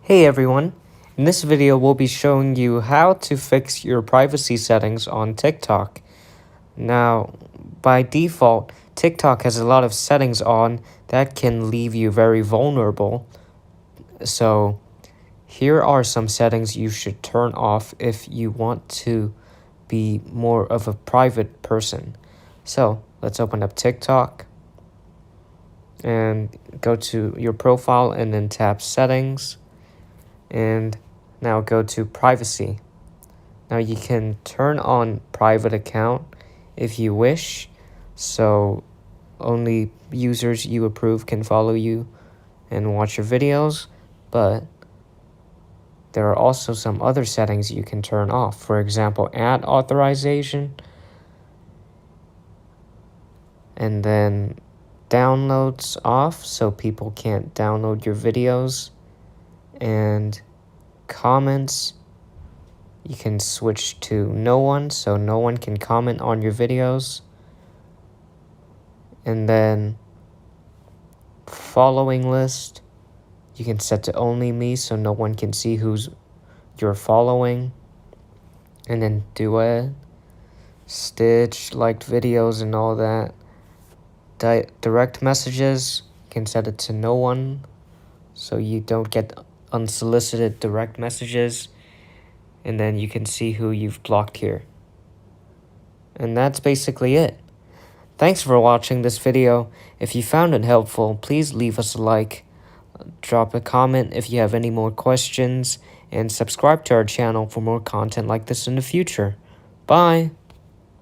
Hey everyone, in this video we'll be showing you how to fix your privacy settings on TikTok. Now, by default, TikTok has a lot of settings on that can leave you very vulnerable. So, here are some settings you should turn off if you want to be more of a private person. So, let's open up TikTok and go to your profile and then tap settings. And now go to privacy. Now you can turn on private account if you wish, so only users you approve can follow you and watch your videos, but there are also some other settings you can turn off. For example, ad authorization, and then downloads off so people can't download your videos, and comments you can switch to no one so no one can comment on your videos, and then following list you can set to only me so no one can see who's you're following, and then duet, stitch, liked videos and all that. Direct messages you can set it to no one so you don't get unsolicited direct messages, and then you can see who you've blocked here. And that's basically it. Thanks for watching this video. If you found it helpful, please leave us a like, drop a comment if you have any more questions, and subscribe to our channel for more content like this in the future. Bye!